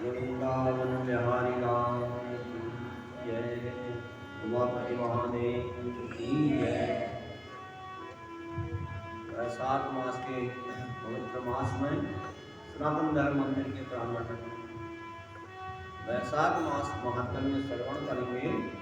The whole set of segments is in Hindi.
वृंदावन बिहारी लाल की जय। उमापति महादेव की जय। वैशाख मास के पवित्र मास में सनातन धर्म मंदिर के प्रांगण में वैशाख मास महात्म्य श्रवण करेंगे।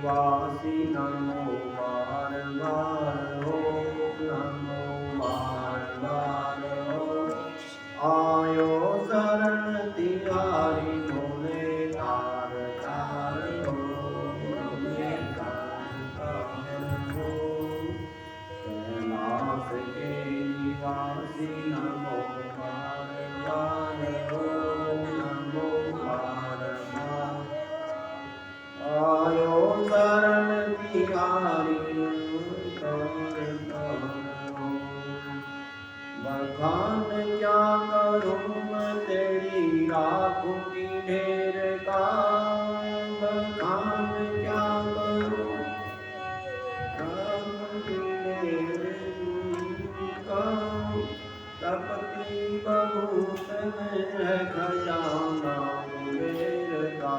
वासी नमो बार बार हो, नमो बार बार हो। आयो शरण तिहारी भोले तार तार हो, भोले तार तार हो। कैलाश के निवासी नमो बार बार हो, नमो बार बार। आयो शरण तिहारी बखान क्या करूँ मैं तेरी राखूंगी ढेर का। बखान क्या करूँ राखूंगी ढेर का। तपती बहुत में है खजाना कुबेर का।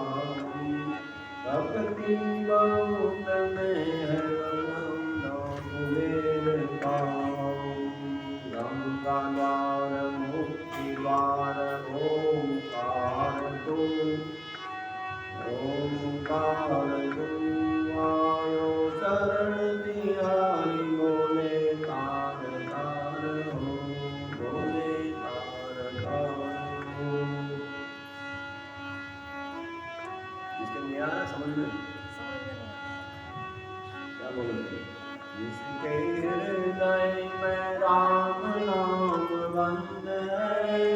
तपती बहुत में है खजाना कुबेर का। गंगा द्वार मुक्ति द्वार ओंकार तू, ओंकार तू। आयो शरण तिहारी भोले तार तार हो, भोले तार तार हो। इसके नहीं आ रहा समझ में? क्या बोलोगे? जिसके हृदय में राम नाम बंद है,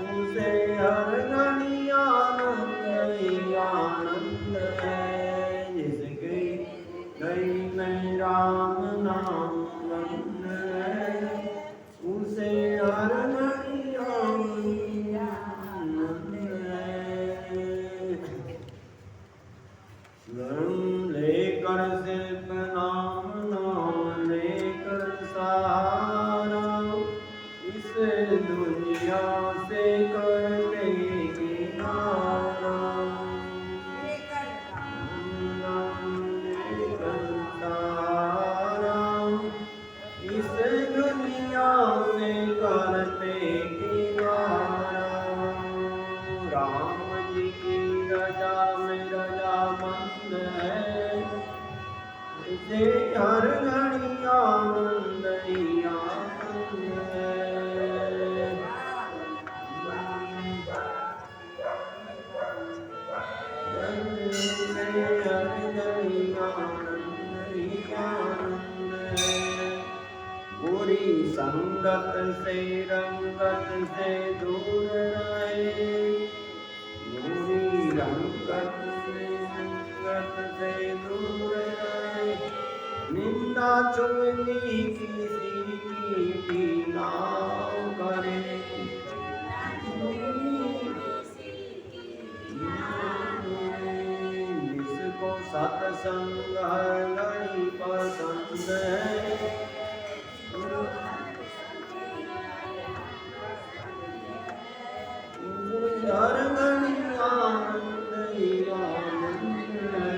उसे हर घड़ी आनंद ही आनंद है। जिसके हृदय में राम नाम बंद है, उसे हर घड़ी आनंद है। लेकर सिर्फ नाम नाम लेकर सहारा, इस दुनिया से करते किनारा। नाम लेकर सहारा, इस दुनिया से करते किनारा। राम जी की रजा में रजामंद है, उसे हर घड़ी आनंद ही आनंद है। उसे हर घड़ी आनंद ही आनंद है। बुरी संगत से रंगत से दूर रहे, बुरी रंगत से संगत से दूर रहे। निंदा चुगली किसी की ना करे, जिसको सत्संग हर घड़ी पसंद है, हर घड़ी आनंद ही आनंद है।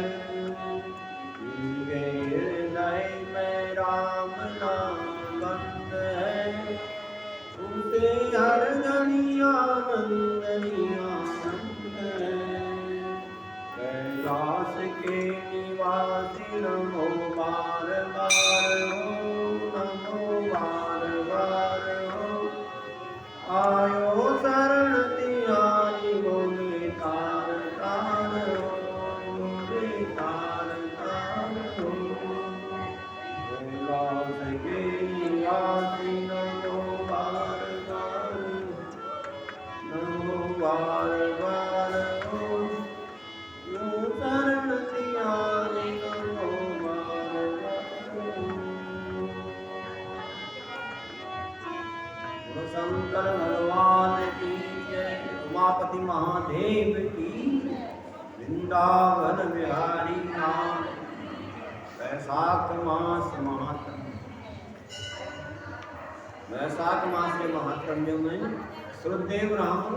जिनके हृदय में राम नाम बंद है, उसे हर घड़ी आनंद ही आनंद है। कैलाश के निवासी नमो बार बार शंकर भगवान की जय, उमापति महादेव की, वृंदावन बिहारी नाम। वैशाख मास महात्म, वैशाख मास के महात्म्य में श्रुतदेव राम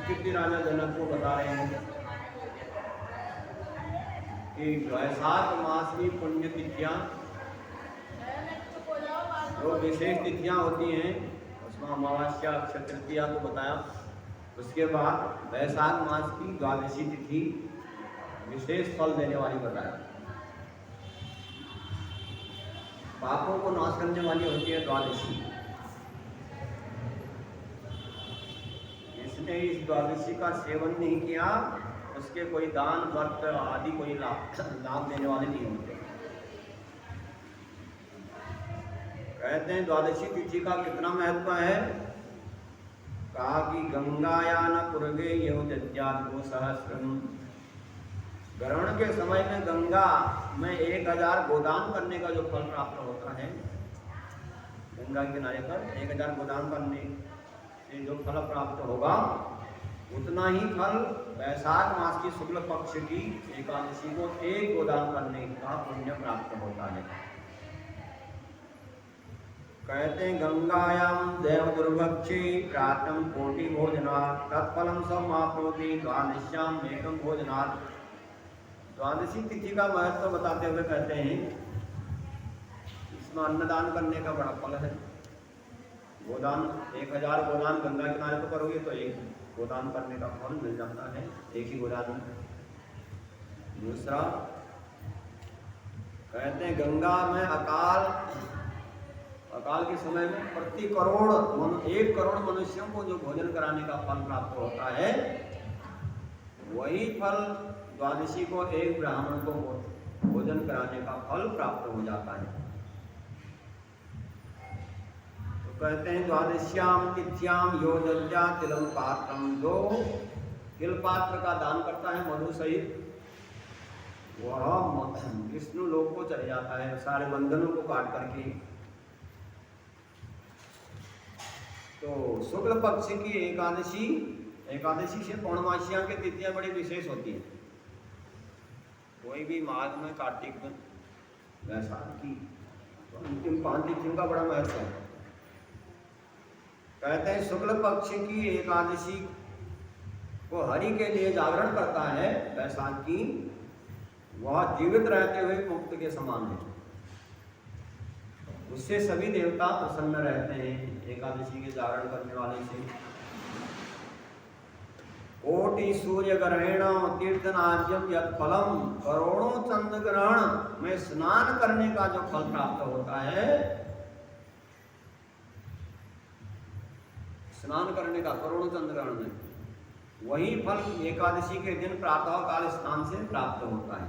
कीर्ति राजा जनक को बता रहे हैं कि वैशाख मास की पुण्य तिथियां, जो विशेष तिथियां होती हैं उसमें अमावस्या, अक्षय तृतीया को बताया। उसके बाद वैशाख मास की द्वादशी तिथि विशेष फल देने वाली बताया। पापों को नाश करने वाली होती है द्वादशी। इसने इस द्वादशी का सेवन नहीं किया, उसके कोई दान व्रत आदि कोई लाभ देने वाले नहीं होते। कहते हैं द्वादशी तिथि का कितना महत्व है। कहा कि गंगायान पूर्वे यो सहस्रम, ग्रहण के समय में गंगा में 1000 गोदान करने का जो फल प्राप्त होता है, गंगा के किनारे पर 1000 गोदान करने से जो फल प्राप्त होगा, उतना ही फल वैशाख मास की शुक्ल पक्ष की एकादशी को 1 गोदान करने का पुण्य प्राप्त होता है। कहते हैं गंगायाम देव दुर्भक्षे प्रातम कोटि भोजनात् तत्फलम समाप्नोति द्वादश्याम एकम भोजनात्। द्वादशी तिथि का महत्व बताते हुए कहते हैं इसमें अन्नदान करने का बड़ा फल है। गोदान 1000 गोदान गंगा किनारे पर करोगे तो 1 गोदान करने का फल मिल जाता है, 1 ही गोदान। दूसरा कहते हैं गंगा में अकाल के समय में प्रति 1 करोड़ मनुष्यों को जो भोजन कराने का फल प्राप्त होता है, वही फल द्वादशी को 1 ब्राह्मण को भोजन कराने का फल प्राप्त हो जाता है। तो कहते हैं द्वादश्याम तिथ्याम यो दद्या तिलम पात्रम, जो तिल पात्र का दान करता है मधु सहित, वह विष्णु लोक को चले जाता है सारे बंधनों को काट करके। तो शुक्ल पक्ष की एकादशी से पौर्णमासियां की तिथियां बड़ी विशेष होती हैं। कोई भी माघ में, कार्तिक में, वैशाख की, तो अंतिम 5 तिथियों का बड़ा महत्व है। कहते हैं शुक्ल पक्ष की एकादशी को हरि के लिए जागरण करता है वैशाख की, वह जीवित रहते हुए मुक्त के समान है। उससे सभी देवता प्रसन्न रहते हैं एकादशी के जागरण करने वाले से। कोटि सूर्य ग्रहण तीर्थनाद्यम यत् फलम, करोड़ों चंद्र ग्रहण में स्नान करने का जो फल प्राप्त होता है, स्नान करने का करोड़ों चंद्र ग्रहण में, वही फल एकादशी के दिन प्रातः काल स्नान से प्राप्त होता है।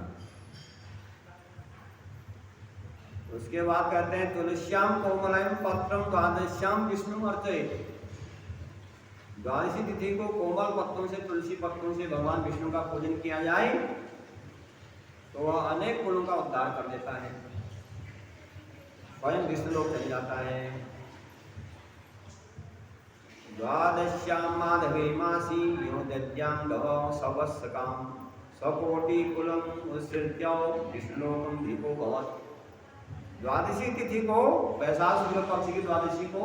उसके बाद कहते हैं तुलस्याम कोमलम पत्रम द्वादश्याम विष्णु अर्चयेत्। द्वादशी तिथि को कोमल पत्रों से, तुलसी पत्रों से भगवान विष्णु का पूजन किया जाए तो वह अनेक गुणों का उद्धार कर देता है, स्वयं विष्णु लोक चल जाता है। द्वादश्याम माधवे मासी यो दद्यां गव सवस्सकाम सकोटि कुलम उत्सृत्य विष्णुलोकम दीपो भवत्। द्वादशी तिथि को, वैशाख शुक्ल पक्ष की द्वादशी को,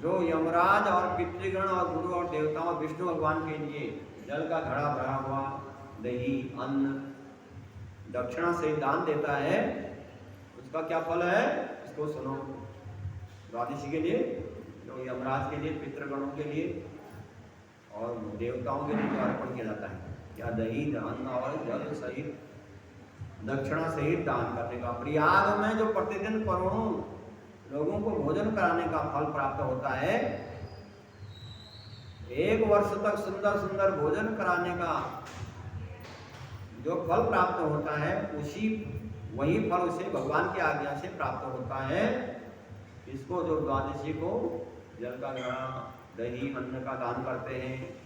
जो यमराज और पितृगण और गुरु और देवताओं विष्णु भगवान के लिए जल का घड़ा भरा हुआ दही, अन्न, दक्षिणा से दान देता है, उसका क्या फल है इसको सुनो। द्वादशी के लिए, जो यमराज के लिए, पितृगणों के लिए और देवताओं के लिए जो अर्पण किया जाता है, क्या दही, अन्न और जल सहित, दक्षिणा सहित दान करने का। प्रयाग में जो प्रतिदिन करोड़ों लोगों को भोजन कराने का फल प्राप्त होता है, 1 वर्ष तक सुंदर सुंदर भोजन कराने का जो फल प्राप्त होता है, वही फल उसे भगवान की आज्ञा से प्राप्त होता है। इसको जो द्वादशी को जल का घड़ा, दही, अन्न का दान करते हैं,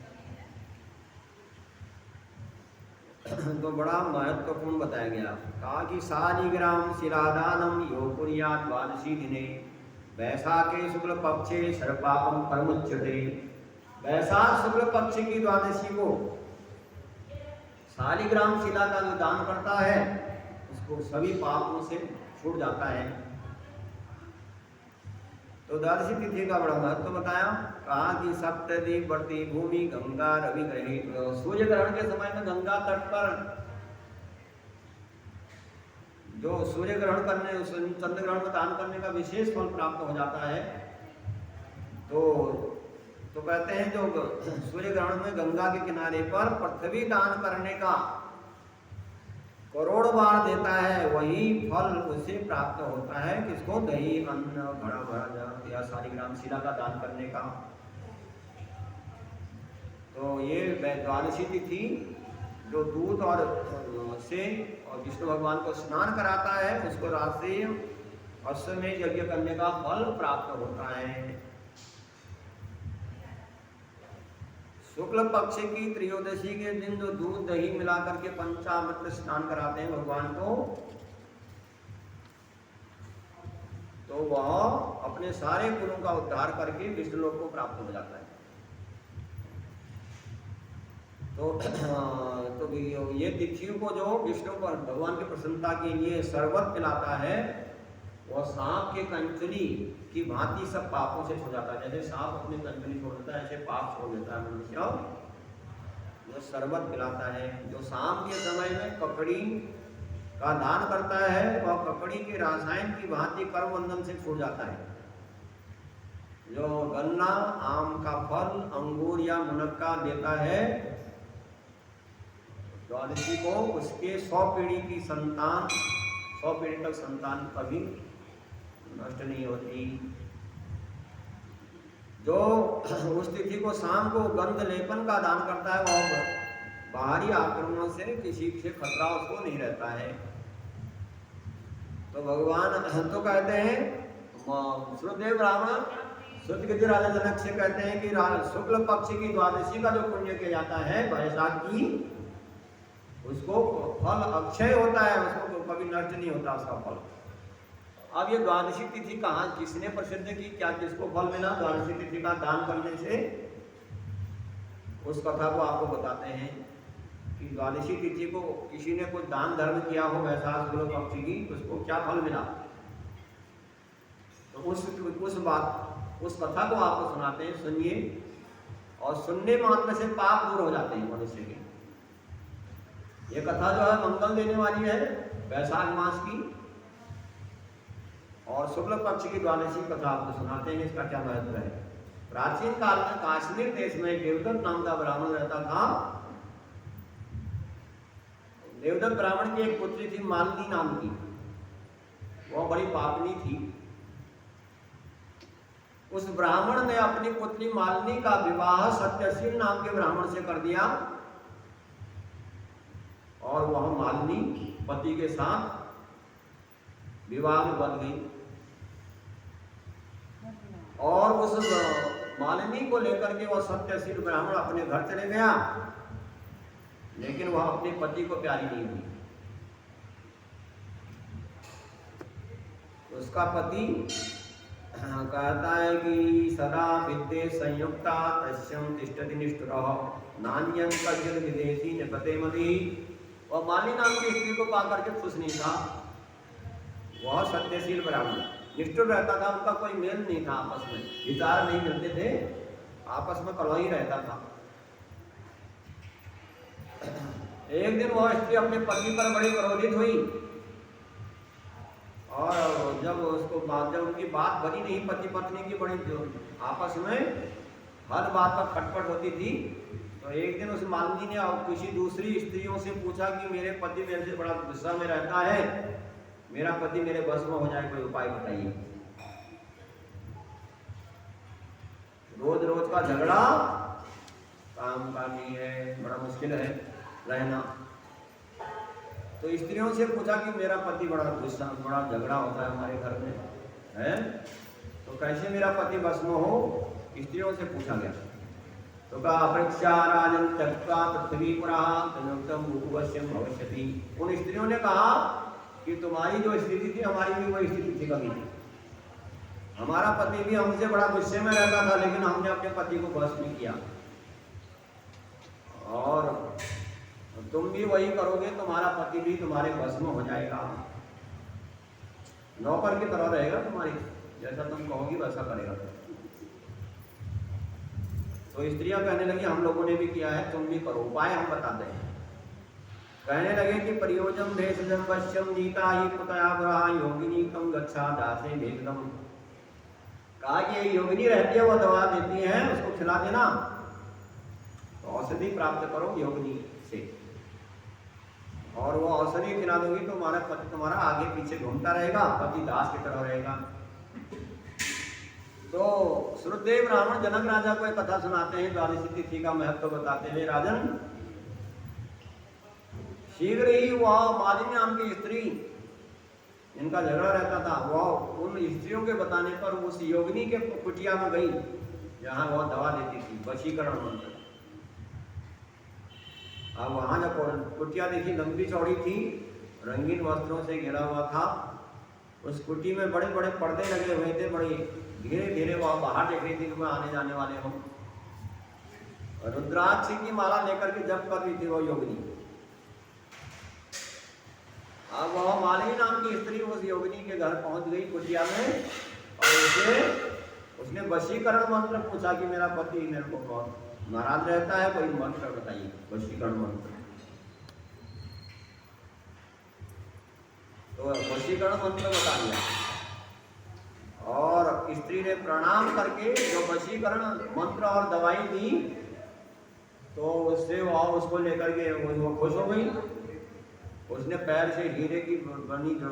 तो बड़ा महत्वपूर्ण बताया गया। कहा कि शालिग्राम शिलादानम यो कुर्यात् द्वादशी दिने वैशाखे शुक्ल पक्षे सर्वपापम परमुच्यते। वैशाख शुक्ल पक्ष की द्वादशी को शालिग्राम शिला का जो दान करता है उसको सभी पापों से छूट जाता है। तो द्वादशी तिथि का बड़ा महत्व बताया। कहा कि सप्तद्वीप वर्ती भूमि गंगा रवि ग्रहित। सूर्य ग्रहण के समय में गंगा तट पर जो सूर्य ग्रहण करने चंद्र ग्रहण में दान करने का विशेष फल प्राप्त हो जाता है। तो कहते हैं जो सूर्य ग्रहण में गंगा के किनारे पर पृथ्वी दान करने का करोड़ बार देता है, वही फल उसे प्राप्त होता है। किसको? दही अन्न घड़ा भरा जल या शालिग्राम शिला का दान करने का। तो ये द्वादशी तिथि जो दूध और से और विष्णु भगवान को स्नान कराता है उसको राशि अश्वमेध यज्ञ करने का फल प्राप्त होता है। शुक्ल पक्ष की त्रयोदशी के दिन जो दूध दही मिलाकर के पंचामृत स्नान कराते हैं भगवान को, तो वह अपने सारे गुणों का उद्धार करके विष्णु लोक को प्राप्त हो जाता है। तो ये तिथियों को जो विष्णु पर भगवान की प्रसन्नता के लिए शरबत पिलाता है वह सांप के कंचुली की भांति सब पापों से छो जाता है। जैसे सांप अपनी कंचुली छोड़ देता है ऐसे पाप छोड़ देता है मनुष्य जो शरबत पिलाता है। जो शाम के समय में ककड़ी का दान करता है वह ककड़ी के रासायन की भांति कर्म बंधन से छूट जाता है। जो गन्ना आम का फल अंगूर या मुनक्का देता है द्वादशी को, उसके 100 पीढ़ी की संतान 100 पीढ़ी तक संतान कभी नष्ट नहीं होती। जो उस तिथि को शाम को गंध लेपन का दान करता है वह बाहरी आक्रमणों से किसी से खतरा उसको नहीं रहता है। तो भगवान तो कहते हैं श्रुतदेव ब्राह्मण श्रुतगिरि राजा जनक से कहते हैं कि शुक्ल पक्ष की द्वादशी का जो पुण्य किया जाता है वैशाख की, उसको फल अक्षय होता है, उसको कभी नष्ट नहीं होता उसका फल। अब ये द्वादशी तिथि कहाँ किसने प्रसिद्ध की, क्या किसको फल मिला द्वादशी तिथि का दान करने से, उस कथा को आपको बताते हैं कि द्वादशी तिथि को किसी ने कोई दान धर्म किया हो वैशाख शुक्ल पक्ष की, उसको क्या फल मिला। तो उस कथा को आपको सुनाते हैं, सुनिए। और सुनने मात्र से पाप दूर हो जाते हैं मनुष्य के। ये कथा जो है मंगल देने वाली है वैशाख मास की, और शुक्ल पक्ष की द्वादशी कथा आपको सुनाते हैं। इसका क्या महत्व है। प्राचीन काल में काश्मीर देश में देवदत्त नाम का ब्राह्मण रहता था। देवदत्त ब्राह्मण की एक पुत्री थी मालिनी नाम की, वह बड़ी पापनी थी। उस ब्राह्मण ने अपनी पुत्री मालिनी का विवाह सत्यशील नाम के ब्राह्मण से कर दिया और वह मालिनी पति के साथ विवाह में बंध गई। और उस मालिनी को लेकर के वह सत्यशील ब्राह्मण अपने घर चले गया, लेकिन वह अपने पति को प्यारी नहीं हुई। उसका पति कहता है कि सदा विद्ये संयुक्ता तस्यं तिष्ठति निष्ठुरः नान्यं कश्चित् विदेशी निपते मदि। वह मालिनी नाम की स्त्री को पाकर के खुश नहीं था। वह सत्यशील ब्राह्मण निष्ठुर रहता था, उनका कोई मेल नहीं था, आपस में विचार नहीं मिलते थे, आपस में कलह ही रहता था। एक दिन वह स्त्री अपने पति पर बड़ी क्रोधित हुई और जब उनकी बात बनी नहीं, पति पत्नी की बड़ी आपस में हर बात पर खटपट होती थी। तो एक दिन उस मालिनी ने किसी दूसरी स्त्रियों से पूछा कि मेरे पति मेरे से बड़ा गुस्सा में रहता है, मेरा पति मेरे बस में हो जाए, कोई उपाय बताइए। रोज रोज का झगड़ा काम का नहीं है, बड़ा मुश्किल है रहना। तो स्त्रियों से पूछा कि मेरा पति बड़ा गुस्सा, बड़ा झगड़ा होता है हमारे घर में है, तो कैसे मेरा पति बस में हो, स्त्रियों से पूछा गया। तो कहा अपरिक्षा राजन त्यक्त्वा पृथ्वी पुरा तनुक्तम भूपवश्यम भविष्यति। उन स्त्रियों ने कहा कि तुम्हारी जो स्थिति थी हमारी भी वही स्थिति थी कभी। हमारा पति भी हमसे बड़ा गुस्से में रहता था, लेकिन हमने अपने पति को बस नहीं किया, और तुम भी वही करोगे, तुम्हारा पति भी तुम्हारे बस में हो जाएगा, नौकर की तरह रहेगा तुम्हारी, जैसा तुम कहोगी वैसा करेगा। तो स्त्रियां कहने लगी हम लोगों ने भी किया है, तुम भी करो, उपाय हम बताते हैं। कहने लगे कि परियोजम भेषजम पश्यम नीता ही पुतया ग्रहा योगिनी कम गच्छा दासे भेदम। कहा कि ये योगिनी रहती है, वो दवा देती है, उसको खिला देना, तो औषधि प्राप्त करो योगिनी से, और वो औषधि खिला दोगी तो तुम्हारा पति तुम्हारा आगे पीछे घूमता रहेगा, पति दास की तरह रहेगा। तो श्रुतदेव ब्राह्मण जनक राजा को एक कथा सुनाते हैं, द्वादशी तिथि का महत्व बताते हुए। राजन, शीघ्र ही वह मालिनी नाम की स्त्री, इनका झगड़ा रहता था, वह उन स्त्रियों के बताने पर उस योगिनी के कुटिया में गई जहां वह दवा देती थी, वशीकरण मंत्र। अब वहां जब कुटिया देखी, लंबी चौड़ी थी, रंगीन वस्त्रों से घिरा हुआ था, उस कुटी में बड़े बड़े पर्दे लगे हुए थे, बड़े धीरे धीरे वह बाहर देख रही थी कि मैं आने जाने वाले हूँ। रुद्राक्ष की माला लेकर के जप कर रही थी वो योगिनी। अब वह मालिनी नाम की स्त्री उस योगिनी के घर पहुंच गई कुटिया में, और उसने वशीकरण मंत्र पूछा कि मेरा पति मेरे को बहुत नाराज रहता है, कोई मंत्र बताइए, वशीकरण मंत्र। तो वशीकरण मंत्र बता दिया, और स्त्री ने प्रणाम करके जो वशीकरण मंत्र और दवाई दी, तो उससे वह उसको लेकर के वो खुश हो गई। उसने पैर से हीरे की बनी जो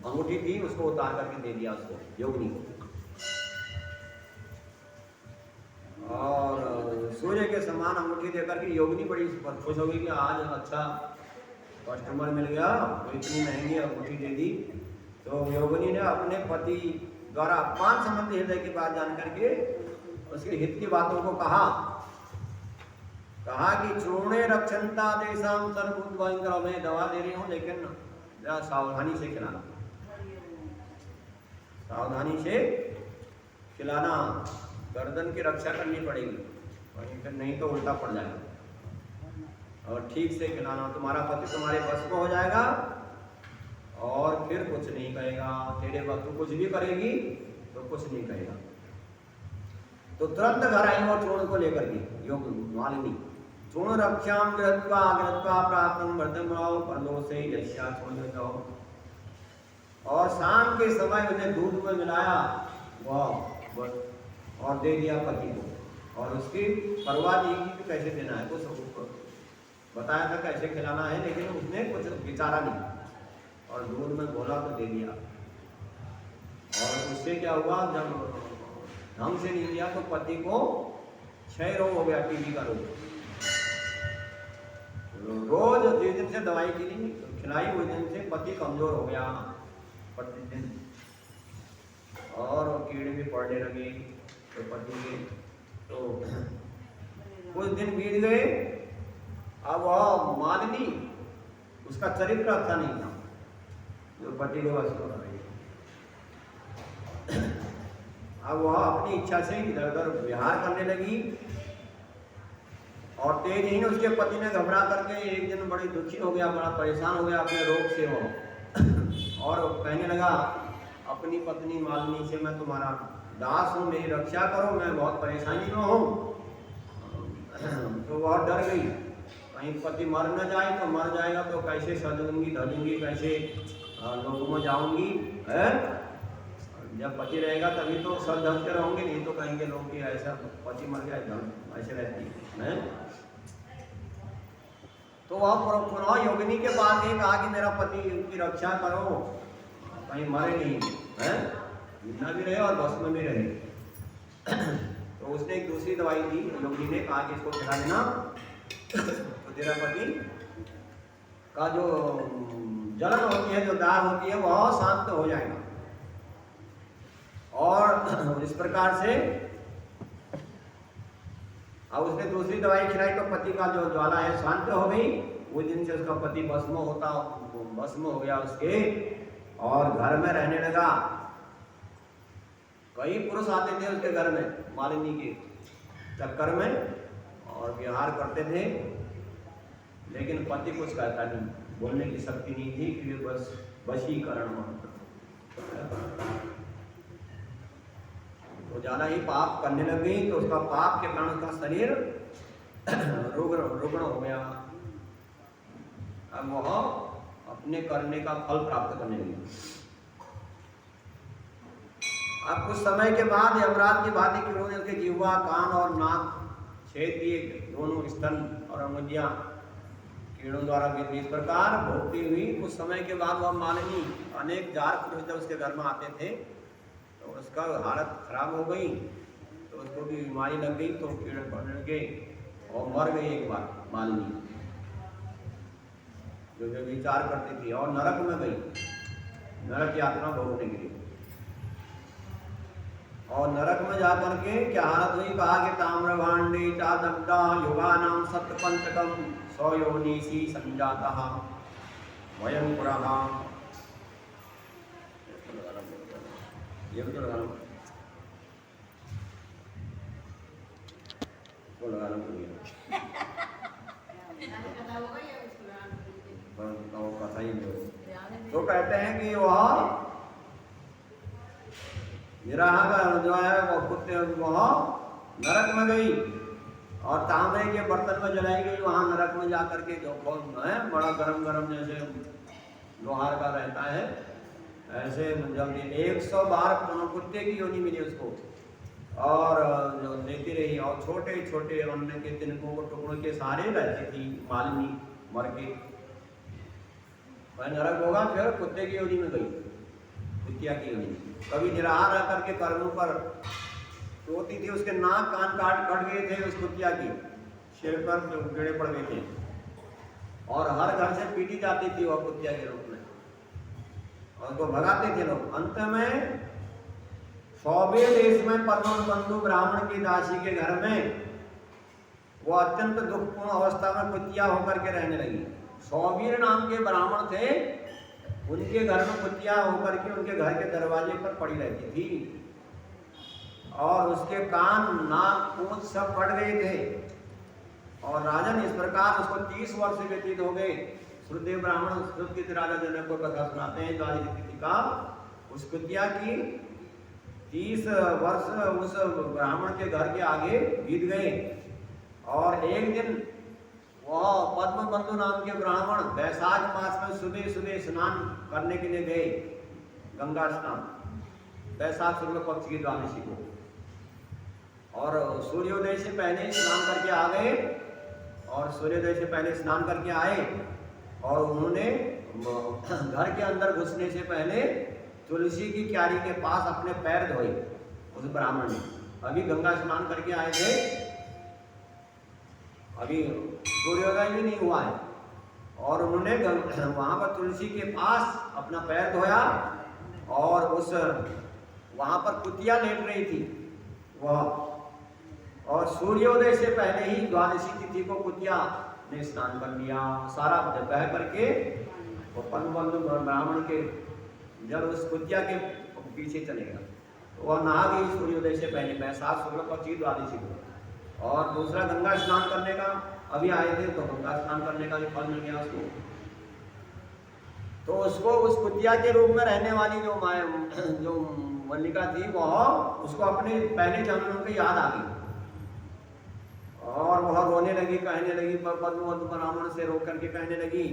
अंगूठी थी उसको उतार करके दे दिया उसको, योगिनी को, और सूर्य के समान अंगूठी देकर के योगिनी बड़ी खुश हो गई कि आज अच्छा कस्टमर मिल गया, तो इतनी महंगी अंगूठी दे दी। तो योगिनी ने अपने पति द्वारा अपमान संबंधी हृदय की बात जान करके उसके हित की बातों को कहा कि चूर्णे रक्षणता देशम सर्वभूत, मैं दवा दे रही हूँ लेकिन जरा सावधानी से खिलाना, सावधानी से खिलाना, गर्दन की रक्षा करनी पड़ेगी, और नहीं तो उल्टा पड़ जाएगा, और ठीक से खिलाना, तुम्हारा पति तुम्हारे बस में हो जाएगा और फिर कुछ नहीं कहेगा, तेरे वक्त तू कुछ भी करेगी तो कुछ नहीं कहेगा। तो तुरंत घर आई वो चूर्ण को लेकर के योग मालिनी। चूर्ण रक्षाम गृहत्वा प्राप्तम वर्धम राव परलोसे यस्या चूर्ण जाओ। और शाम के समय उन्हें दूध में मिलाया वह और दे दिया पति को, और उसकी परवाह नहीं की कि कैसे देना है, कुछ बताया था कैसे खिलाना है, लेकिन उसने कुछ विचारा नहीं और दूध में घोला तो दे दिया। और उससे क्या हुआ, जब ढंग से नहीं दिया तो पति को क्षय रोग हो गया, टीबी का रोग। रोज जिस दिन से दवाई खिलाई उस दिन से पति कमजोर हो गया प्रतिदिन, और कीड़े भी पड़ने लगे तो पति के। तो कुछ दिन बीत गए, अब वह मालिनी, उसका चरित्र अच्छा नहीं था जो पति को वश कर रही है। अब वह अपनी इच्छा से इधर उधर विहार करने लगी, और तेज ही उसके पति ने घबरा करके एक दिन बड़ी दुखी हो गया, बड़ा परेशान हो गया अपने रोग से वो, और कहने लगा अपनी पत्नी मालिनी से, मैं तुम्हारा दास हूँ, मेरी रक्षा करो, मैं बहुत परेशानी में हूँ। तो वह डर गई, कहीं पति मर न जाए, तो मर जाएगा तो कैसे सजूंगी धजूंगी, कैसे लोगों में जाऊंगी है? जब पति रहेगा तभी तो सर ढक के रहूंगी, नहीं तो कहेंगे लोग कि ऐसा पति मर गया, ऐसे रहती है। तो वह पुनः योगिनी के पास ये कहा कि मेरा पति की रक्षा करो, कहीं मरे नहीं है, जितना भी रहे और बस में भी रहे। तो उसने एक दूसरी दवाई दी, योगिनी ने कहा कि इसको खिला देना, तो तेरा पति का जो जलन होती है, जो दाग होती है, वह शांत हो जाएगा। और इस प्रकार से अब उसने दूसरी दवाई खिलाई तो पति का जो ज्वाला है शांत हो गई। वो दिन से उसका पति भस्म हो गया उसके, और घर में रहने लगा। कई पुरुष आते थे उसके घर में मालिनी के चक्कर में और विहार करते थे, लेकिन पति कुछ कहता नहीं, बोलने की शक्ति नहीं थी, क्योंकि बस वशीकरण मात्र। तो ज्यादा ही पाप करने लग गई, तो उसका पाप के कारण उसका शरीर रुग्ण हो गया। अब वह अपने करने का फल प्राप्त करने लगी। अब कुछ समय के बाद यमराज की भांति कीड़ों ने उसके जिह्वा, कान और नाक छेद दिए, दोनों स्तन और अंगुलियां कीड़ों द्वारा गिर। इस प्रकार भोगती हुई कुछ समय के बाद वह मालिनी, अनेक जार पुरुष जब उसके घर में आते थे तो उसका हालत खराब हो गई, तो उसको भी बीमारी लग गई, तो कीड़े पड़ने लगे और मर गई एक बार मालिनी, जो विचार करती थी, और नरक में गई, नरक यात्रा भोगने के लिए। और नरक में जाकर के क्या हालत हुई, कहा कि ताम्र भांडे चादग्धा युगानाम सत्य पंचकम सयोनिसी संजातः वयं पुरः। ये तो लगाना कथा ही तो कहते हैं कि वह निराहार जो है वो कुत्ते वह नरक में गई और तांबे के बर्तन में जलाई गई। वहां नरक में जाकर के जो है बड़ा गरम गरम जैसे लोहार का रहता है, ऐसे जब 100 बार कुत्ते की योनि मिली उसको, और जो लेती रही, और छोटे छोटे अन्न के तिनकों को टुकड़ों के सारे रहती थी मालिनी मर के। वह नरक होगा, फिर कुत्ते की योनि में गई, कुतिया की योनि। कभी निराहार रह करके कर्मों पर रोती थी, उसके नाक कान कट गए थे उस कुतिया की, सिर पर कीड़े पड़ गए थे, और हर घर से पीटी जाती थी वह कुतिया के रूप में, और उसको भगाते थे लोग। अंत में सौबे देश में परम बंधु ब्राह्मण की दासी के घर में वो अत्यंत दुखपूर्ण अवस्था में कुतिया होकर के रहने लगी। सौबीर नाम के ब्राह्मण थे, उनके घर में कुतिया होकर के उनके घर के दरवाजे पर पड़ी रहती थी, और उसके कान नाक पूंछ सब कट गए थे। और राजन इस प्रकार उसको 30 वर्ष व्यतीत हो गए। श्रुदेव ब्राह्मण श्रुत के राजा जनक को कथा सुनाते हैं द्वादशी तिथि का, उस कुतिया की 30 वर्ष उस ब्राह्मण के घर के आगे बीत गए। और एक दिन वह पद्म बंधु नाम के ब्राह्मण वैशाख मास में सुबह सुबह स्नान करने के लिए गए, गंगा स्नान, वैशाख शुक्ल पक्ष की द्वादशी को, और सूर्योदय से पहले स्नान करके आ गए। और सूर्योदय से पहले स्नान करके आए, और उन्होंने घर के अंदर घुसने से पहले तुलसी की क्यारी के पास अपने पैर धोए। उस ब्राह्मण ने अभी गंगा स्नान करके आए थे, अभी सूर्योदय भी नहीं हुआ है, और उन्होंने वहां पर तुलसी के पास अपना पैर धोया, और उस वहां पर कुतिया लेट रही थी वह, और सूर्योदय से पहले ही द्वादशी तिथि को कुतिया ने स्नान कर लिया। सारा बह करके वो पद्मबंधु ब्राह्मण के जब उस कुतिया के पीछे चलेगा, तो वह नहा गई सूर्योदय से पहले, वैशाख शुक्ल पक्ष की द्वादशी को। और दूसरा गंगा स्नान करने का, अभी आए थे तो गंगा स्नान करने का भी फल मिल गया उसको। तो उसको उस कुतिया के रूप में रहने वाली जो मल्लिका थी, वह उसको अपने पहले जन्मों की याद आ गई, और वह रोने लगी, कहने लगी, पद्मवंत ब्राह्मण से रो करके कहने लगी,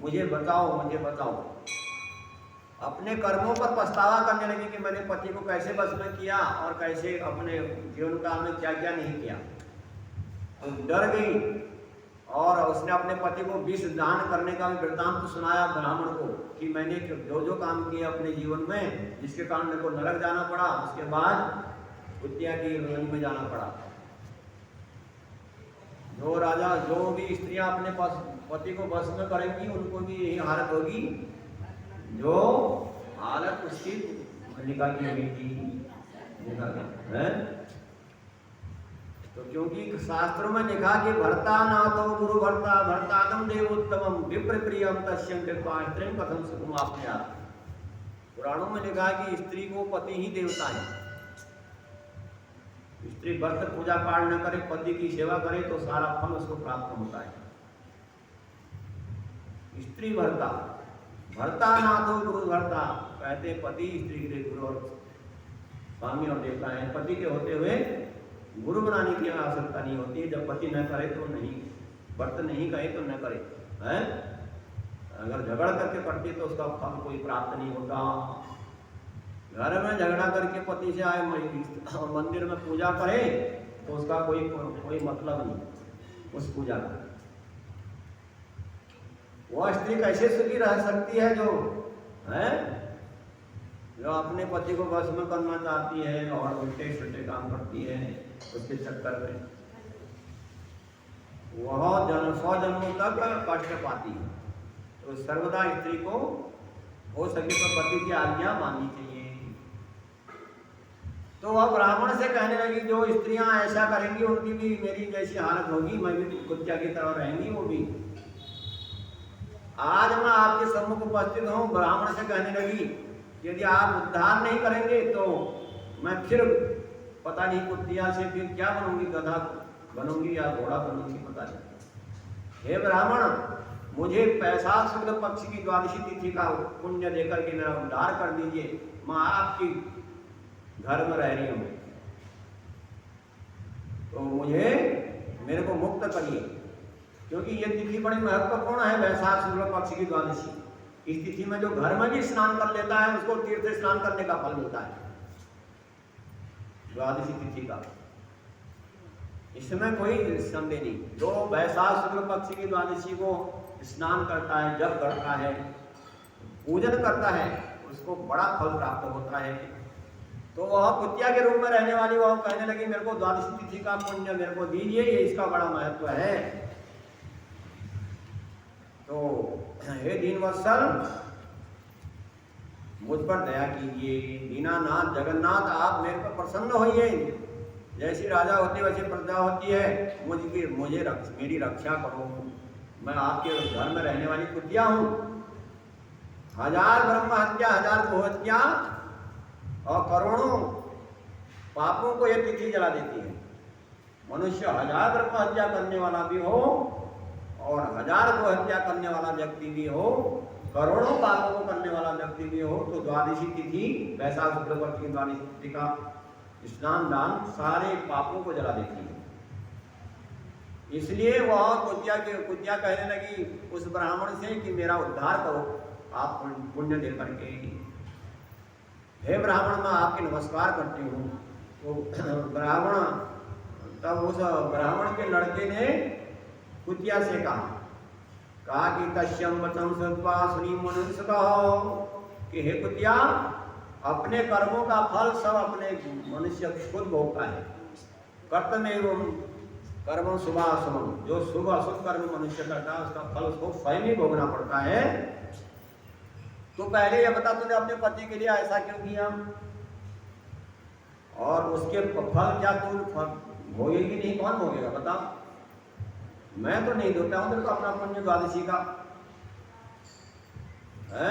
मुझे बचाओ, मुझे बचाओ। अपने कर्मों पर पछतावा करने लगी कि मैंने पति को कैसे बस में किया और कैसे अपने जीवन काल में क्या क्या नहीं किया। तो डर गई, और उसने अपने पति को विष दान करने का भी वृत्तांत सुनाया ब्राह्मण को, कि मैंने जो जो काम किए अपने जीवन में, जिसके कारण मेरे को नरक जाना पड़ा, उसके बाद कुतिया की योनि में जाना पड़ा। जो राजा, जो भी स्त्रियां अपने पति को बस में करेंगी, उनको भी यही हालत होगी जो हालत उसकी मल्लिका की हुई थी। तो क्योंकि शास्त्रों में लिखा कि भर्ता नाथो गुरु भर्ता भर्तादम देवोत्तमम विप्र प्रियम तस्यं कृत्वा स्त्रीं कथम सुखमाप्नुयात्। पुराणों में लिखा कि स्त्री को पति ही देवता है। स्त्री व्रत पूजा पाठ न करे, पति की सेवा करे तो सारा फल उसको प्राप्त होता है। स्त्री भर्ता भर्ता नाथो गुरु भर्ता, कहते हैं पति स्त्री के गुरु और स्वामी और देवता है। पति के होते हुए गुरु बनाने की आवश्यकता नहीं होती है। जब पति न करे तो नहीं, व्रत नहीं करे तो न करे, है? अगर झगड़ा करके करती तो उसका फल कोई प्राप्त नहीं होता। घर में झगड़ा करके पति से आए मंदिर में पूजा करे तो उसका कोई मतलब नहीं उस पूजा का। वह स्त्री कैसे सुखी रह सकती है जो अपने पति को वश में करना चाहती है और उल्टे सुल्टे काम करती है उसके चक्कर में, वह 100 जन्मों तक कष्ट पाती है। तो सर्वदा स्त्री को हो सके तो पति की आज्ञा माननी चाहिए। तो वह ब्राह्मण से कहने लगी जो स्त्रियां ऐसा करेंगी उनकी भी मेरी जैसी हालत होगी, मैं भी कुत्ता की तरह रहेंगी वो भी। आज मैं आपके सम्मुख उपस्थित हूँ, ब्राह्मण से कहने लगी यदि आप उद्धार नहीं करेंगे तो मैं फिर पता नहीं कुतिया से फिर क्या बनूंगी, गधा बनूंगी या घोड़ा बनूंगी, पता नहीं। हे ब्राह्मण, मुझे पैसा शुक्ल पक्ष की द्वादशी तिथि का पुण्य देकर के मेरा उद्धार कर दीजिए, मैं आपकी घर में रह रही हूँ, तो मेरे को मुक्त करिए। क्योंकि ये तिथि बड़ी महत्वपूर्ण है, वैशाख शुक्ल पक्ष की द्वादशी। इस तिथि में जो घर में भी स्नान कर लेता है उसको तीर्थ स्नान करने का फल मिलता है, द्वादशी तिथि का। इसमें कोई संदेह नहीं। जो वैशाख शुक्ल पक्ष की द्वादशी को स्नान करता है, जप करता है, पूजन करता है, उसको बड़ा फल प्राप्त होता है। तो वह कुतिया के रूप में रहने वाली वह कहने लगी मेरे को द्वादशी तिथि का पुण्य मेरे को दीजिए, ये इसका बड़ा महत्व है। तो हे दीनवत्सल, मुझ पर दया कीजिए, दीनानाथ जगन्नाथ आप मेरे पर प्रसन्न होइए। जैसी राजा होती वैसी प्रजा होती है, मेरी रक्षा करो। मैं आपके घर में रहने वाली कुतिया हूँ। 1000 ब्रह्म हत्या, 1000 गोहत्या और करोड़ों पापों को यह तिथि जला देती है। मनुष्य 1000 ब्रह्म हत्या करने वाला भी हो और 1000 को हत्या करने वाला व्यक्ति भी हो, करोड़ों पापों को करने वाला व्यक्ति भी हो, तो द्वादशी तिथि वैशाख शुक्ल पक्ष की द्वादशी तिथि का स्नान दान सारे पापों को जला देती है। इसलिए वह कुतिया कहने लगी उस ब्राह्मण से कि मेरा उद्धार करो आप पुण्य दे करके। हे ब्राह्मण, मैं आपके नमस्कार करती हूँ। तो ब्राह्मण, तब उस ब्राह्मण के लड़के ने कुतिया से कहा कि तस्यं वचनं श्रुत्वा सुनी मनुष्य कहो कि हे कुतिया, अपने कर्मों का फल सब अपने मनुष्य खुद भोगता है। कर्तव्यमेव कर्म शुभाशुभम, जो शुभ अशुभ कर्म मनुष्य करता है उसका फल उसको स्वयं ही भोगना पड़ता है। तो पहले यह बता तूने अपने पति के लिए ऐसा क्यों किया, और उसके फल क्या तू भोगेगी नहीं, कौन भोगेगा बता। मैं तो नहीं देता हूं तेरे को अपना पुण्य द्वादशी का, है?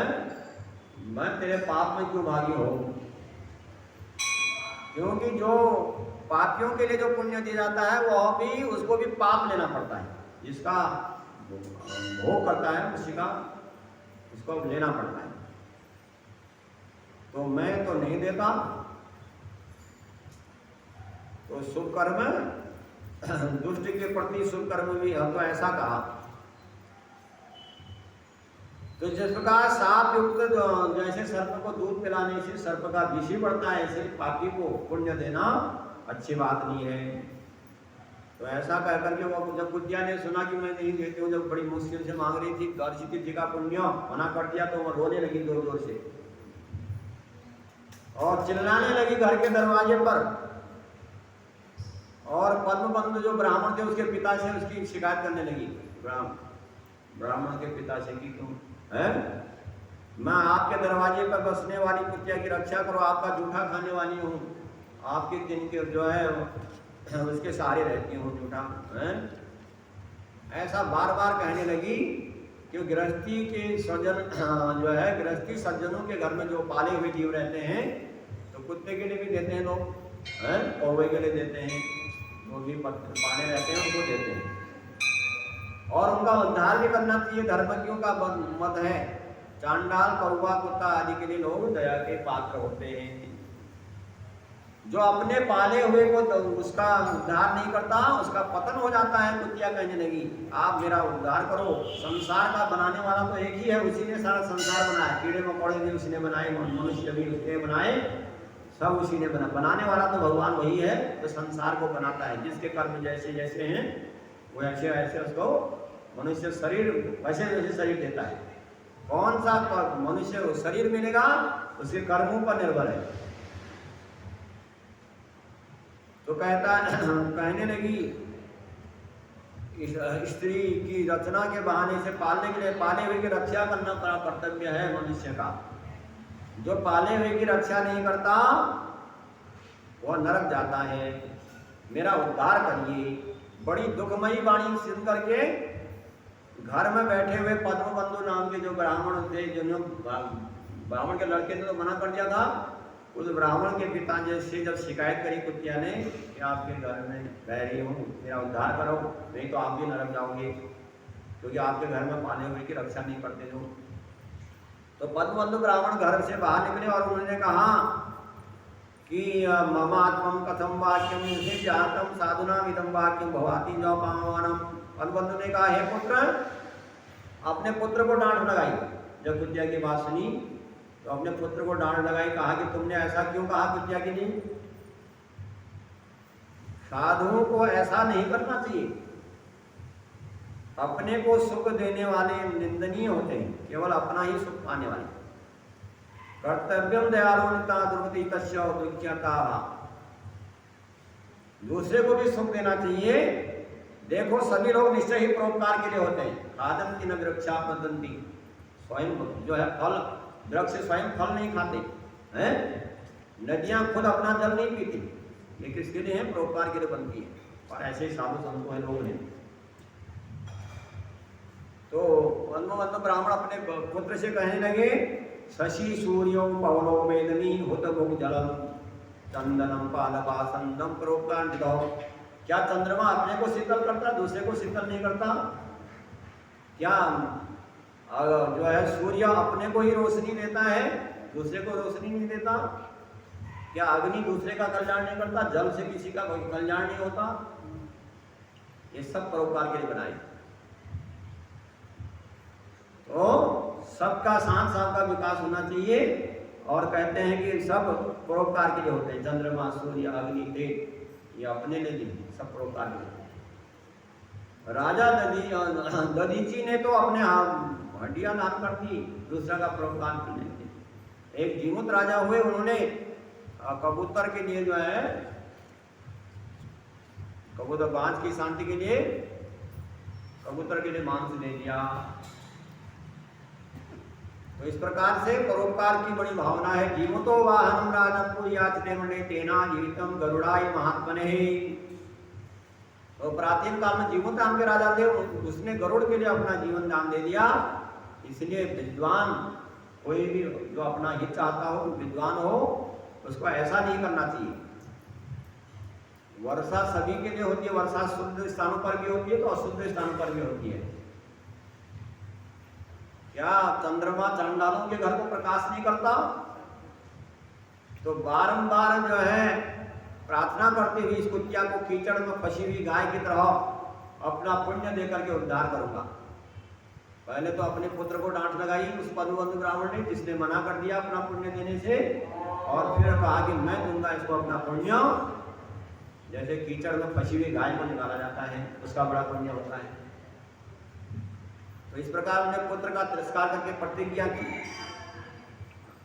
मैं तेरे पाप में क्यों भागी हो? क्योंकि जो पापियों के लिए जो पुण्य दिया जाता है वह भी उसको भी पाप लेना पड़ता है। जिसका भोग करता है उसी का उसको लेना पड़ता है। तो मैं तो नहीं देता। तो शुभ कर्म दुष्ट के प्रति शुभ कर्म भी हम तो ऐसा कहा। तो जिस प्रकार साप युक्त जैसे सर्प को दूध पिलाने से सर्प का विष ही बढ़ता है, ऐसे पापी को पुण्य देना अच्छी बात नहीं है। तो ऐसा कह करके वो जब कुतिया ने सुना कि मैं नहीं देती हूँ, जब बड़ी मुश्किल से मांग रही थी द्वादशी तिथि का पुण्य, मना कर दिया, तो वो रोने लगी जोर जोर से और चिल्लाने लगी घर के दरवाजे पर। और पद्मबंधु जो ब्राह्मण थे उसके पिता से उसकी शिकायत करने लगी, ब्राह्मण के पिता से कि तुम है, मैं आपके दरवाजे पर बसने वाली कुतिया की रक्षा करो, आपका जूठा खाने वाली हूँ, आपके दिन के जो है उसके सहारे रहती हूँ झूठा है। ऐसा बार बार कहने लगी कि गृहस्थी के सज्जन जो है गृहस्थी सज्जनों के घर में जो पाले हुए जीव रहते हैं, तो कुत्ते के लिए भी देते हैं लोग, हैं कौवे के लिए देते हैं, जो भी पाले रहते हैं उनको देते हैं, और उनका उद्धार भी करना चाहिए। धर्मज्ञों का मत है चांडाल कौवा कुत्ता आदि के लिए लोग दया के पात्र होते हैं। जो अपने पाले हुए को तो उसका उद्धार नहीं करता, उसका पतन हो जाता है। कुतिया कहने लगी आप मेरा उद्धार करो, संसार का बनाने वाला तो एक ही है, उसी ने सारा संसार बनाया, कीड़े मकोड़े भी उसी ने बनाए, मनुष्य भी उसने बनाए, सब उसी ने बनाने वाला तो भगवान वही है, तो संसार को बनाता है। जिसके कर्म जैसे जैसे हैं वो ऐसे ऐसे उसको मनुष्य शरीर वैसे वैसे शरीर देता है। कौन सा मनुष्य शरीर मिलेगा उसके कर्मों पर निर्भर है। तो कहने लगी स्त्री की रचना के बहाने से पालने के लिए पाले हुए की रक्षा करना बड़ा कर्तव्य है मनुष्य का। जो पाले हुए की रक्षा नहीं करता वह नरक जाता है। मेरा उद्धार करिए। बड़ी दुखमयी वाणी सुन करके घर में बैठे हुए पद्मबंधु नाम के जो ब्राह्मण थे, जिन्होंने ब्राह्मण के लड़के ने तो मना कर दिया था, उस ब्राह्मण के पिता से जब शिकायत करी कुतिया ने कि आपके घर में रह रही हूँ, मेरा उद्धार करो, नहीं तो आप भी नरक जाओगे, क्योंकि आपके घर में पाले हुए की रक्षा नहीं करते जो। तो पद्मबंधु ब्राह्मण घर से बाहर निकले और उन्होंने कहा कि ममात्मम कथम वाक्यम जातम साधुना विदम वाक्यम भवाती जो पावनम। पद्मबंधु ने कहा हे पुत्र, अपने पुत्र को डांट लगाई। जब कुतिया की बात सुनी तो अपने पुत्र को डांट लगाई, कहा कि तुमने ऐसा क्यों कहा कुतिया के लिए, साधुओं को ऐसा नहीं करना चाहिए। अपने को सुख देने वाले निंदनीय होते हैं, केवल अपना ही सुख पाने वाले। कर्तव्यम दयालुता दुर्गति कश्य दुख्यता, दूसरे को भी सुख देना चाहिए। देखो सभी लोग निश्चय ही परोपकार के लिए होते हैं। खादंती न वृक्षा पदंती, स्वयं जो है फल वृक्ष से स्वयं फल नहीं खाते हैं, नदियां खुद अपना जल नहीं पीती, ये किसके लिए है, परोपकार के लिए बनती है। और ऐसे ही साधु संतों हैं लोग हैं। तो पद्मबंधु ब्राह्मण अपने पुत्र से कहने लगे शशि सूर्यो पवनो वेदनी हुत मुख जलम चंदनम पादपासंदम परोपकार दिखाओ। क्या चंद्रमा अपने को शीतल करता, दूसरे को शीतल नहीं करता? क्या जो है सूर्य अपने को ही रोशनी देता है, दूसरे को रोशनी नहीं देता? क्या अग्नि दूसरे का कल्याण नहीं करता? जल से किसी का कोई कल्याण नहीं होता? ये सब परोपकार के लिए बनाए। तो सबका साथ सबका विकास होना चाहिए। और कहते हैं कि सब परोपकार के लिए होते हैं। चंद्रमा सूर्य अग्नि तेज ये अपने लिए नहीं, सब परोपकार के लिए। राजा दधीची ने तो अपने हड्डियां दान कर दी दूसरा का परोपकार करने के लिए। एक जीमूत राजा हुए, उन्होंने कबूतर के लिए जो है कबूतर बाज की शांति के लिए कबूतर के लिए मांस दे दिया। तो इस प्रकार से परोपकार की बड़ी भावना है। जीवतो वाहनम राजपुर याचने मंडे तेना जीवितम गरुड़ाई महात्मने। तो प्राचीन काल में जीवंत नाम के राजा थे, उसने गरुड़ के लिए अपना जीवन दान दे दिया। इसलिए विद्वान कोई भी जो अपना हित चाहता हो, विद्वान हो, उसको ऐसा नहीं करना चाहिए। वर्षा सभी के लिए होती है, वर्षा शुद्ध स्थानों पर भी होती है तो अशुद्ध स्थानों पर भी होती है। क्या चंद्रमा चांडालों के घर को प्रकाश नहीं करता? तो बारंबार जो है प्रार्थना करते हुए इस कुतिया को कीचड़ में फंसी हुई गाय की तरह अपना पुण्य देकर के उद्धार करूंगा। पहले तो अपने पुत्र को डांट लगाई उस पद्मबंधु ब्राह्मण ने, जिसने मना कर दिया अपना पुण्य देने से, और फिर कहा कि मैं दूंगा इसको अपना पुण्य। जैसे कीचड़ में फंसी हुई गाय को निकाला जाता है, उसका बड़ा पुण्य होता है। तो इस प्रकार उन्हें पुत्र का तिरस्कार करके प्रतिज्ञा की।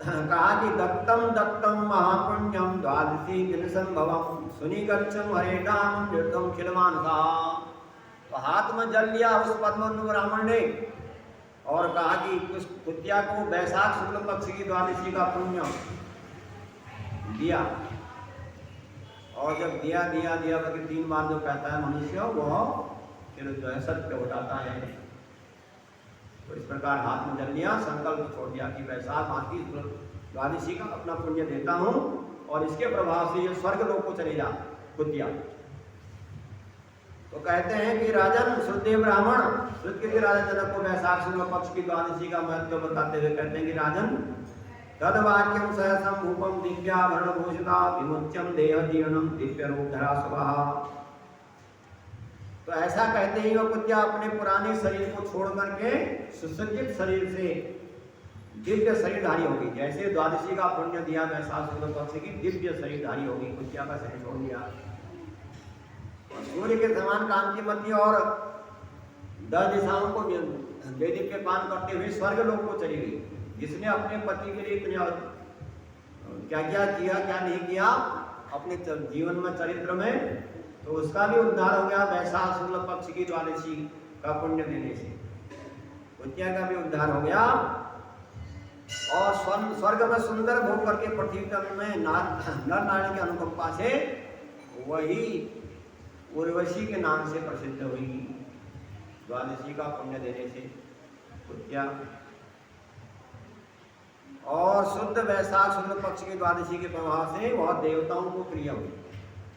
कहा कि दत्तम दत्तम महापुण्यम द्वादशी दिन संभवम सुनी गच्छम हरेणाम निर्दम खिलमानसा। तो हाथ में जल लिया उस पद्मबंधु ब्राह्मण ने और कहा कि उस कुतिया को वैशाख शुक्ल पक्ष की द्वादशी का पुण्य दिया। और जब दिया दिया दिया करके 3 बार जो कहता है मनुष्य, वह फिर जो है सत्य हो जाता है। तो इस प्रकार हाथ में जल लिया, संकल्प छोड़ दिया कि वैशाख मास की द्वादशी का अपना पुण्य देता हूँ और इसके प्रभाव से ये स्वर्ग लोक को चले जा कुतिया। तो कहते हैं कि राजन श्रुतदेव ब्राह्मण श्रुत के राजा जनक को वैशाख शुक्ल पक्ष की द्वादशी का महत्व बताते हुए कहते हैं कि राजन तद वाक्यम सहसम भूपम दिव्याभरण भूषिता विमुच्यम देह जीर्णम दिव्य रूप धरा स्वभाव। तो ऐसा कहते ही वह कुतिया अपने पुराने शरीर को छोड़ करके सुसज्जित शरीर से दिव्य शरीरधारी होगी। जैसे द्वादशी का पुण्य दिया वैशाख शुक्ल पक्ष की दिव्य शरीरधारी होगी, कुतिया का शरीर छोड़ दिया। सूर्य के समान कांतिमती और 10 दिशाओं को वैदिक पान करते हुए स्वर्ग लोक को चली गई। जिसने अपने पति के लिए इतने क्या क्या किया क्या नहीं किया अपने जीवन में चरित्र में, तो उसका भी उद्धार हो गया वैशाख शुक्ल पक्ष की द्वादशी का पुण्य देने से। कुतिया का भी उद्धार हो गया और स्वर्ग में सुंदर भोग करके पृथ्वी में नर नारी की अनुकंपा से वही उर्वशी के नाम से प्रसिद्ध हुई द्वादशी का पुण्य देने से कुतिया। और शुद्ध वैशाख शुक्ल पक्ष की द्वादशी के प्रभाव से वह देवताओं को प्रिय हुई।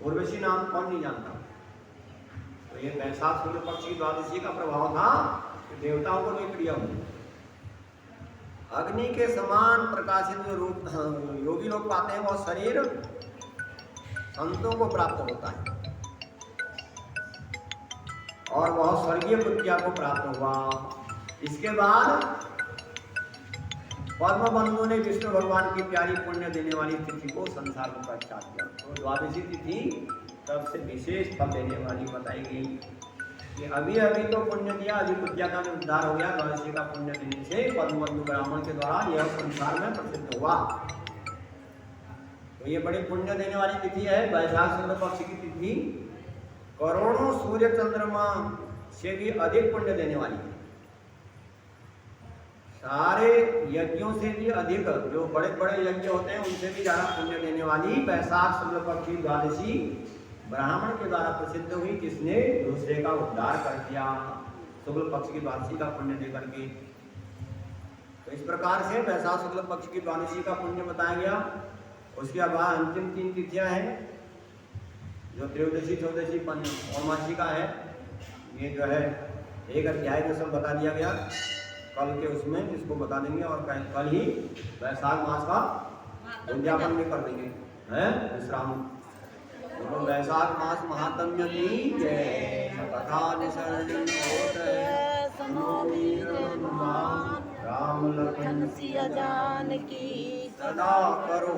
उर्वशी नाम कौन नहीं जानता। तो ये वैशाख शुक्ल पक्ष की द्वादशी का प्रभाव था कि देवताओं को भी प्रिय हुई। अग्नि के समान प्रकाशित जो रूप योगी लोग पाते हैं वह शरीर संतों को प्राप्त होता है और वह स्वर्गीय कुतिया को प्राप्त हुआ। इसके बाद पद्म बंधु ने विष्णु भगवान की प्यारी पुण्य देने वाली तिथि को संसार में प्रख्यात किया। तो द्वादशी तिथि सबसे विशेष फल देने वाली बताई गई कि अभी अभी तो पुण्य दिया, अभी कुतिया का भी उद्धार हो गया। द्वादशी का पुण्य देने से पद्म बंधु ब्राह्मण के द्वारा यह संसार में प्रसिद्ध हुआ। तो ये बड़ी पुण्य देने वाली तिथि है वैशाख शुक्ल पक्ष की तिथि। करोड़ों सूर्य चंद्रमा से भी अधिक पुण्य देने वाली है। सारे यज्ञों से भी अधिक, जो बड़े बड़े यज्ञ होते हैं उनसे भी ज्यादा पुण्य देने वाली वैशाख शुक्ल पक्ष की द्वादशी ब्राह्मण के द्वारा प्रसिद्ध हुई, जिसने दूसरे का उद्धार कर दिया शुक्ल पक्ष की द्वादशी का पुण्य देकर के। तो इस प्रकार से वैशाख शुक्ल पक्ष की द्वादशी का पुण्य बताया गया। उसके बाद अंतिम 3 तिथियां हैं जो त्रयोदशी चौदशी पौर्णमासी का है। ये जो है एक अध्याय में सब बता दिया गया। कल के उसमें इसको बता देंगे और कल ही वैशाख मास का उद्यापन भी कर देंगे, है विश्राम। तो वैशाख मास महात्म्य की जय। कथा राम लखन सिया जानकी सदा करो